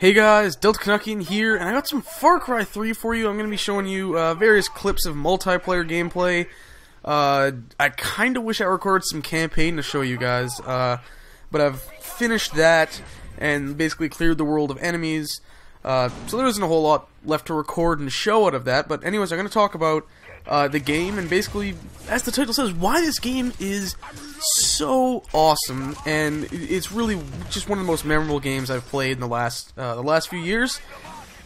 Hey guys, Delta Canuckian here, and I got some Far Cry 3 for you. I'm going to be showing you various clips of multiplayer gameplay. I kind of wish I recorded some campaign to show you guys, but I've finished that and basically cleared the world of enemies. So there isn't a whole lot left to record and show out of that, but anyways, I'm going to talk about the game and basically, as the title says, why this game is so awesome, and it's really just one of the most memorable games I've played in the last few years.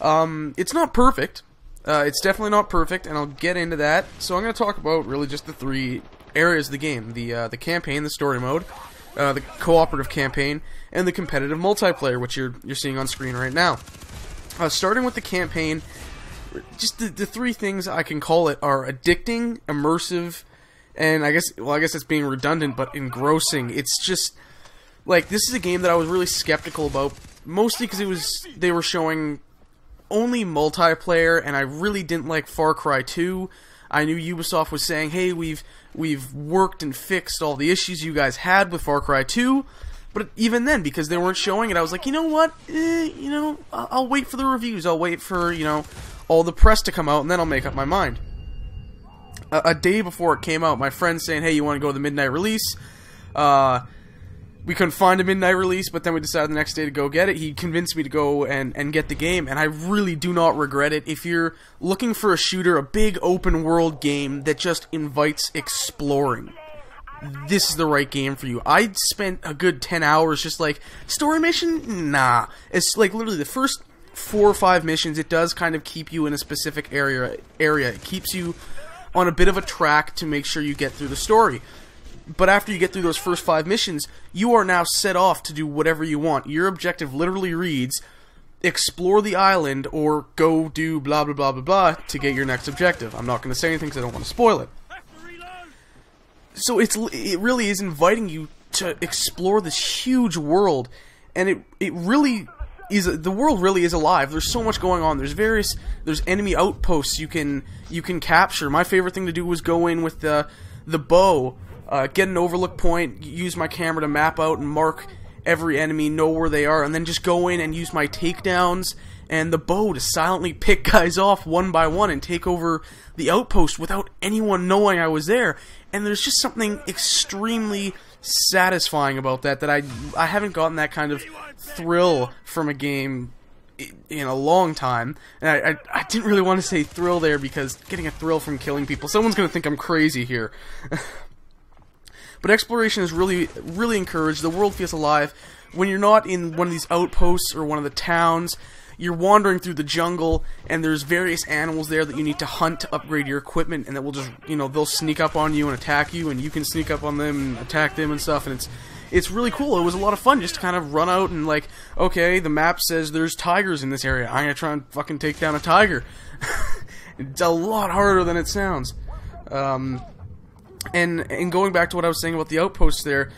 It's not perfect. It's definitely not perfect, and I'll get into that. So I'm going to talk about really just the three areas of the game: the campaign, the story mode, the cooperative campaign, and the competitive multiplayer, which you're seeing on screen right now. Starting with the campaign, just the three things I can call it are addicting, immersive, and I guess it's being redundant, but engrossing. It's just like, this is a game that I was really skeptical about, mostly because they were showing only multiplayer, and I really didn't like Far Cry 2. I knew Ubisoft was saying, "Hey, we've worked and fixed all the issues you guys had with Far Cry 2." But even then, because they weren't showing it, I was like, you know what? I'll wait for the reviews. I'll wait for, all the press to come out, and then I'll make up my mind. A day before it came out, my friend saying, "Hey, you want to go to the midnight release?" We couldn't find a midnight release, but then we decided the next day to go get it. He convinced me to go and get the game, and I really do not regret it. If you're looking for a shooter, a big open world game that just invites exploring, this is the right game for you. I spent a good 10 hours just like, story mission? Nah. It's like literally the first 4 or 5 missions, it does kind of keep you in a specific area. It keeps you on a bit of a track to make sure you get through the story. But after you get through those first 5 missions, you are now set off to do whatever you want. Your objective literally reads, explore the island or go do blah blah blah blah blah to get your next objective. I'm not going to say anything because I don't want to spoil it. So it really is inviting you to explore this huge world, and it really is, the world really is alive. There's so much going on. There's enemy outposts you can capture. My favorite thing to do was go in with the bow, get an overlook point, use my camera to map out and mark every enemy, know where they are, and then just go in and use my takedowns and the bow to silently pick guys off one by one and take over the outpost without anyone knowing I was there. And there's just something extremely satisfying about that I haven't gotten that kind of thrill from a game in a long time. And I didn't really want to say thrill there, because getting a thrill from killing people, someone's going to think I'm crazy here. But exploration is really, really encouraged. The world feels alive. When you're not in one of these outposts or one of the towns, you're wandering through the jungle, and there's various animals there that you need to hunt to upgrade your equipment, and that will just, they'll sneak up on you and attack you, and you can sneak up on them and attack them and stuff, and it's really cool. It was a lot of fun just to kind of run out and, like, okay, the map says there's tigers in this area. I'm gonna try and fucking take down a tiger. It's a lot harder than it sounds. And going back to what I was saying about the outposts there,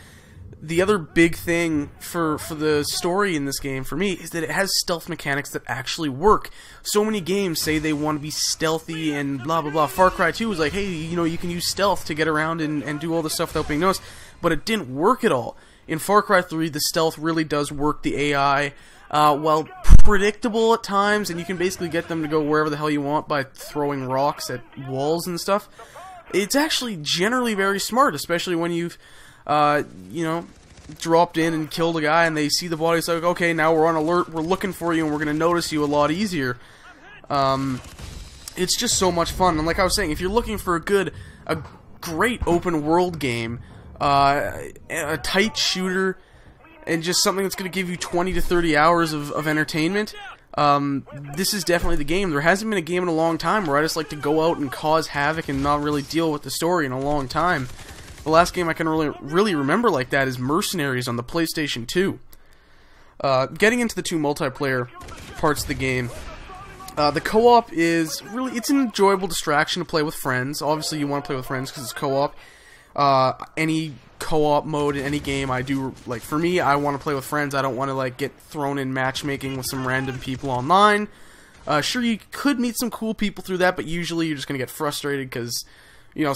the other big thing for the story in this game for me is that it has stealth mechanics that actually work. So many games say they want to be stealthy and blah blah blah. Far Cry 2 was like, hey, you can use stealth to get around and do all this stuff without being noticed, but it didn't work at all. In Far Cry 3, the stealth really does work. The AI, while predictable at times, and you can basically get them to go wherever the hell you want by throwing rocks at walls and stuff, it's actually generally very smart, especially when you've dropped in and killed a guy and they see the body. It's like, okay, now we're on alert, we're looking for you, and we're going to notice you a lot easier. It's just so much fun. And like I was saying, if you're looking for a great open world game, a tight shooter, and just something that's going to give you 20 to 30 hours of entertainment, this is definitely the game. There hasn't been a game in a long time where I just like to go out and cause havoc and not really deal with the story in a long time. The last game I can really remember like that is Mercenaries on the PlayStation 2. Getting into the 2 multiplayer parts of the game, the co-op is really, it's an enjoyable distraction to play with friends. Obviously you want to play with friends because it's co-op. Any co-op mode in any game I do, like, for me, I want to play with friends. I don't want to, like, get thrown in matchmaking with some random people online. Sure, you could meet some cool people through that, but usually you're just going to get frustrated because,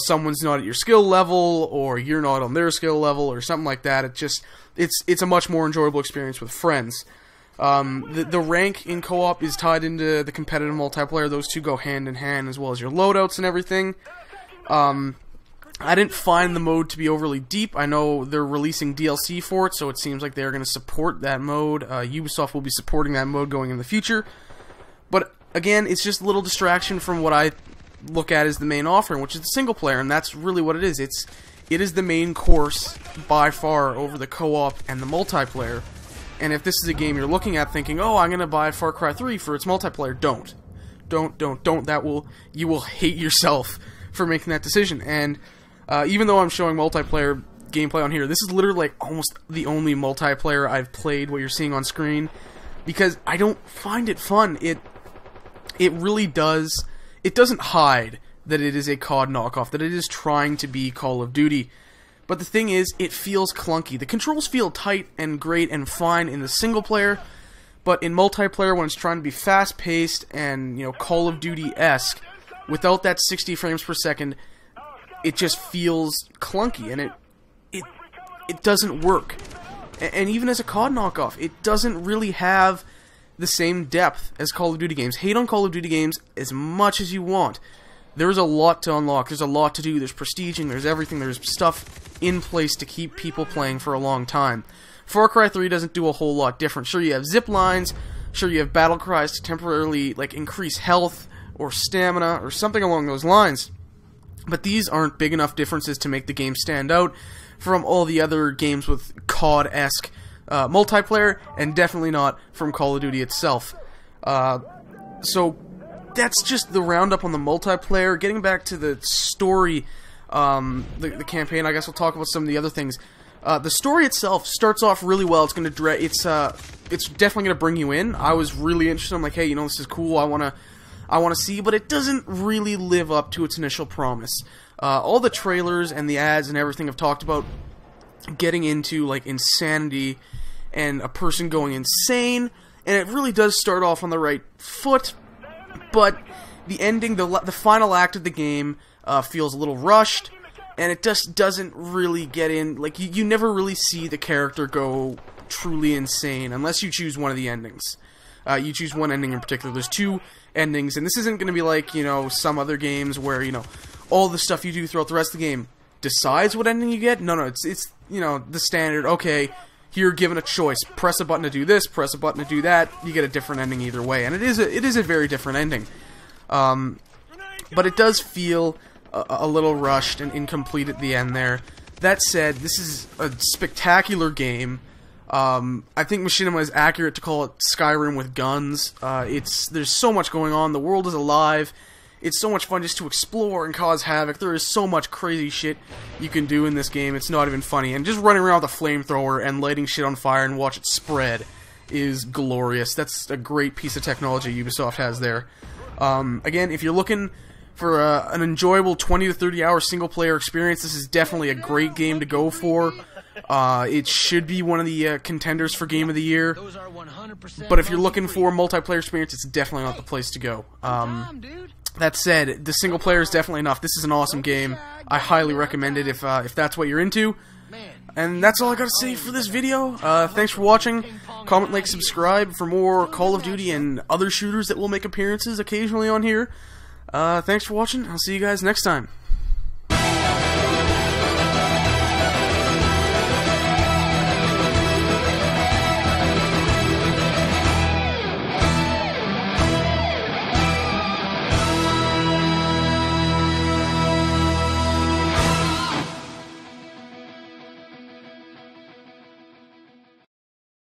someone's not at your skill level, or you're not on their skill level, or something like that. It's a much more enjoyable experience with friends. The rank in co-op is tied into the competitive multiplayer. Those two go hand in hand, as well as your loadouts and everything. I didn't find the mode to be overly deep. I know they're releasing DLC for it, so it seems like they're going to support that mode. Ubisoft will be supporting that mode going in the future. But again, it's just a little distraction from what I look at as the main offering, which is the single player, and that's really what it is. It is the main course by far over the co-op and the multiplayer. And if this is a game you're looking at thinking, oh, I'm going to buy Far Cry 3 for its multiplayer, don't. You will hate yourself for making that decision. And even though I'm showing multiplayer gameplay on here, this is literally like almost the only multiplayer I've played, what you're seeing on screen, because I don't find it fun. It really does. It doesn't hide that it is a COD knockoff, that it is trying to be Call of Duty. But the thing is, it feels clunky. The controls feel tight and great and fine in the single player, but in multiplayer, when it's trying to be fast-paced and, you know, Call of Duty-esque, without that 60 frames per second, it just feels clunky, and it doesn't work. And even as a COD knockoff, it doesn't really have the same depth as Call of Duty games. Hate on Call of Duty games as much as you want. There's a lot to unlock, there's a lot to do, there's prestiging, there's everything, there's stuff in place to keep people playing for a long time. Far Cry 3 doesn't do a whole lot different. Sure, you have zip lines, sure you have battle cries to temporarily like increase health or stamina or something along those lines, but these aren't big enough differences to make the game stand out from all the other games with COD-esque multiplayer, and definitely not from Call of Duty itself. So that's just the roundup on the multiplayer. Getting back to the story, the campaign, I guess we'll talk about some of the other things. The story itself starts off really well. It's definitely gonna bring you in. I was really interested. I'm like, hey, you know, this is cool. I wanna see, but it doesn't really live up to its initial promise. All the trailers and the ads and everything have talked about getting into like insanity and a person going insane, and it really does start off on the right foot. But the ending, the final act of the game, feels a little rushed, and it just doesn't really get in. Like, you never really see the character go truly insane unless you choose one of the endings. You choose one ending in particular. There's two endings, and this isn't going to be like, you know, some other games where, you know, all the stuff you do throughout the rest of the game decides what ending you get. No, it's you know, the standard, okay, you're given a choice. Press a button to do this, press a button to do that, you get a different ending either way. And it is a very different ending. But it does feel a little rushed and incomplete at the end there. That said, this is a spectacular game. I think Machinima is accurate to call it Skyrim with guns. There's so much going on. The world is alive. It's so much fun just to explore and cause havoc. There is so much crazy shit you can do in this game. It's not even funny. And just running around with a flamethrower and lighting shit on fire and watch it spread is glorious. That's a great piece of technology Ubisoft has there. Again, if you're looking for an enjoyable 20 to 30 hour single player experience, this is definitely a great game to go for. It should be one of the contenders for Game of the Year. But if you're looking for a multiplayer experience, it's definitely not the place to go. That said, the single player is definitely enough. This is an awesome game. I highly recommend it if that's what you're into. And that's all I gotta say for this video. Thanks for watching. Comment, like, subscribe for more Call of Duty and other shooters that will make appearances occasionally on here. Thanks for watching. I'll see you guys next time.